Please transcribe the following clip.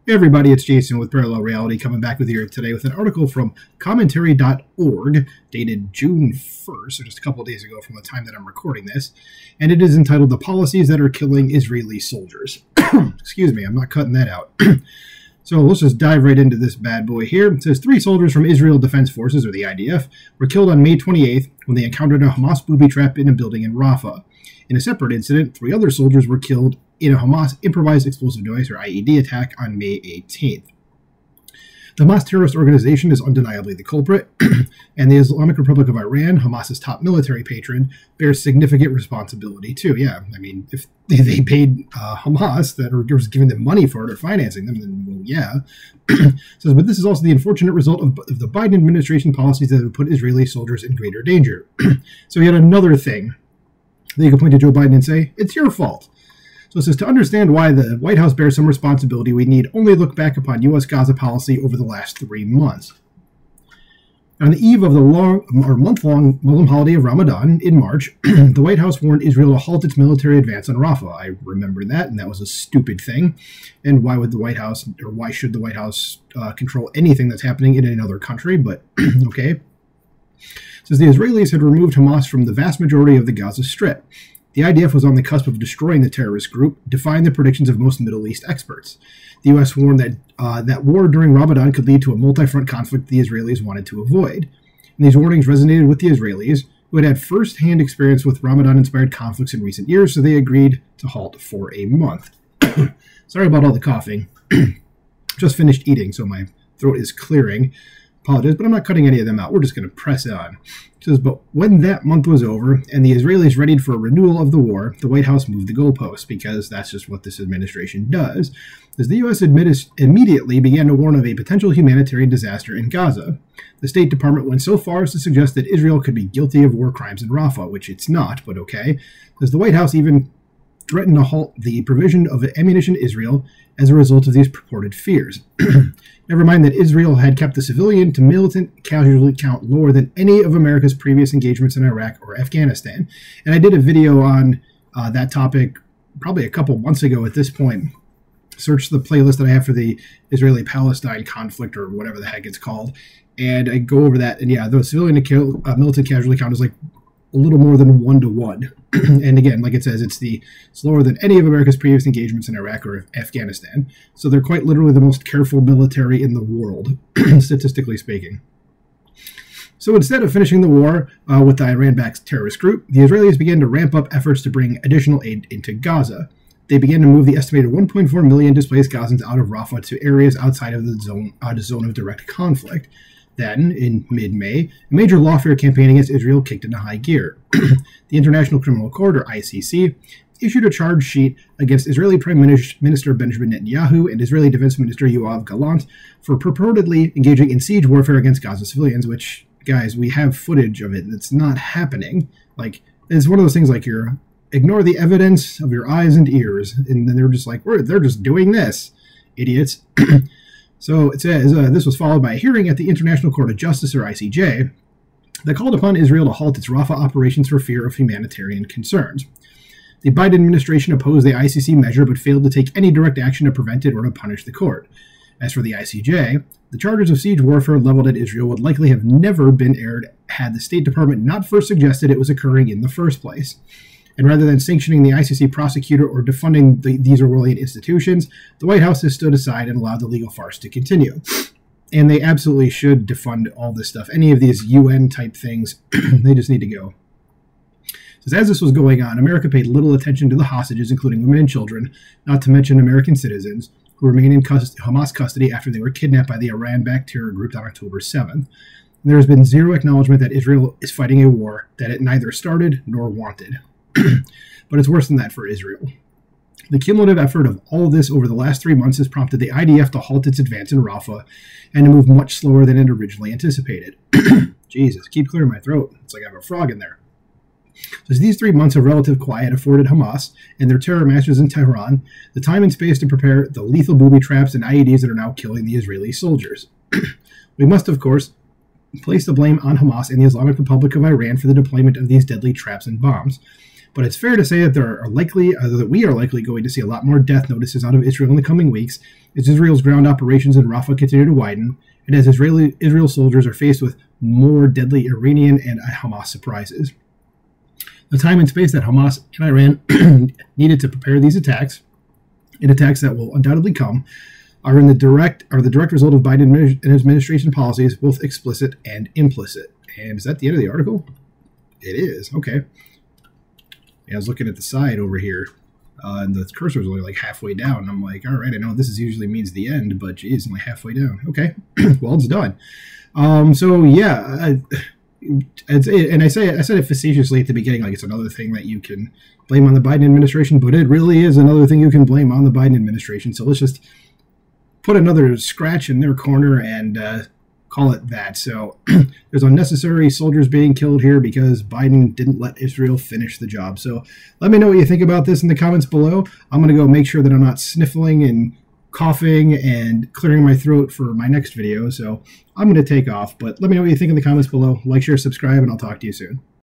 Hey everybody, it's Jason with Parallel Reality coming back with you today with an article from commentary.org dated June 1st, so just a couple of days ago from the time that I'm recording this, and it is entitled The Policies That Are Killing Israeli Soldiers. Excuse me, I'm not cutting that out. So let's just dive right into this bad boy here. It says 3 soldiers from Israel Defense Forces, or the IDF, were killed on May 28th when they encountered a Hamas booby trap in a building in Rafah. In a separate incident, 3 other soldiers were killed in a Hamas improvised explosive device, or IED, attack on May 18th. The Hamas terrorist organization is undeniably the culprit, and the Islamic Republic of Iran, Hamas's top military patron, bears significant responsibility too. Yeah, I mean, if they paid Hamas, that was giving them money for it or financing them, then, well, yeah. Says, but this is also the unfortunate result of the Biden administration policies that have put Israeli soldiers in greater danger. So yet another thing that you can point to Joe Biden and say, it's your fault. So it says, to understand why the White House bears some responsibility, we need only look back upon U.S. Gaza policy over the last 3 months. On the eve of the month-long Muslim holiday of Ramadan in March, the White House warned Israel to halt its military advance on Rafah. I remember that, and that was a stupid thing. And why would the White House, or why should the White House control anything that's happening in another country? But, okay. It says the Israelis had removed Hamas from the vast majority of the Gaza Strip. The IDF was on the cusp of destroying the terrorist group, defying the predictions of most Middle East experts. The U.S. warned that that war during Ramadan could lead to a multi-front conflict the Israelis wanted to avoid. And these warnings resonated with the Israelis, who had had first-hand experience with Ramadan-inspired conflicts in recent years, so they agreed to halt for a month. Sorry about all the coughing. Just finished eating, so my throat is clearing. Apologize, but I'm not cutting any of them out. We're just going to press on. It says, but when that month was over and the Israelis readied for a renewal of the war, the White House moved the goalposts, because that's just what this administration does. As the U.S. immediately began to warn of a potential humanitarian disaster in Gaza. The State Department went so far as to suggest that Israel could be guilty of war crimes in Rafah, which it's not, but okay. As the White House even threatened to halt the provision of ammunition to Israel as a result of these purported fears. Never mind that Israel had kept the civilian to militant casualty count lower than any of America's previous engagements in Iraq or Afghanistan. And I did a video on that topic probably a couple months ago at this point. Search the playlist that I have for the Israeli-Palestine conflict, or whatever the heck it's called, and I go over that. And yeah, the civilian to militant casualty count is like a little more than 1 to 1. And again, like it says, it's lower than any of America's previous engagements in Iraq or Afghanistan. So they're quite literally the most careful military in the world, statistically speaking. So instead of finishing the war with the Iran-backed terrorist group, the Israelis began to ramp up efforts to bring additional aid into Gaza. They began to move the estimated 1.4 million displaced Gazans out of Rafah to areas outside of the zone of direct conflict. Then, in mid-May, a major lawfare campaign against Israel kicked into high gear. The International Criminal Court, or ICC, issued a charge sheet against Israeli Prime Minister Benjamin Netanyahu and Israeli Defense Minister Yoav Gallant for purportedly engaging in siege warfare against Gaza civilians, which, guys, we have footage of it. It's not happening. Like, it's one of those things like you're ignore the evidence of your eyes and ears, and then they're just like, they're just doing this. Idiots. So it says, this was followed by a hearing at the International Court of Justice, or ICJ, that called upon Israel to halt its Rafah operations for fear of humanitarian concerns. The Biden administration opposed the ICC measure but failed to take any direct action to prevent it or to punish the court. As for the ICJ, the charges of siege warfare leveled at Israel would likely have never been aired had the State Department not first suggested it was occurring in the first place. And rather than sanctioning the ICC prosecutor or defunding these Orwellian institutions, the White House has stood aside and allowed the legal farce to continue. And they absolutely should defund all this stuff. Any of these UN-type things, they just need to go. So as this was going on, America paid little attention to the hostages, including women and children, not to mention American citizens, who remain in Hamas custody after they were kidnapped by the Iran-backed terror group on October 7th. And there has been zero acknowledgement that Israel is fighting a war that it neither started nor wanted. But it's worse than that for Israel. The cumulative effort of all of this over the last 3 months has prompted the IDF to halt its advance in Rafah and to move much slower than it originally anticipated. Jesus, keep clearing my throat. It's like I have a frog in there. So as these 3 months of relative quiet afforded Hamas and their terror masters in Tehran the time and space to prepare the lethal booby traps and IEDs that are now killing the Israeli soldiers. We must, of course, place the blame on Hamas and the Islamic Republic of Iran for the deployment of these deadly traps and bombs. but it's fair to say that that we are likely going to see a lot more death notices out of Israel in the coming weeks as Israel's ground operations in Rafah continue to widen, and as Israel soldiers are faced with more deadly Iranian and Hamas surprises. The time and space that Hamas and Iran needed to prepare these attacks, and attacks that will undoubtedly come, are the direct result of Biden administration policies, both explicit and implicit. And is that the end of the article? It is. Okay. Yeah, I was looking at the side over here, and the cursor was only like halfway down. And I'm like, all right, I know this usually means the end, but geez, only halfway down. Okay. Well, it's done. So yeah, and I said it facetiously at the beginning, like it's another thing that you can blame on the Biden administration, but it really is another thing you can blame on the Biden administration. So let's just put another scratch in their corner and call it that. So there's unnecessary soldiers being killed here because Biden didn't let Israel finish the job. So let me know what you think about this in the comments below. I'm going to go make sure that I'm not sniffling and coughing and clearing my throat for my next video. So I'm going to take off, but let me know what you think in the comments below. Like, share, subscribe, and I'll talk to you soon.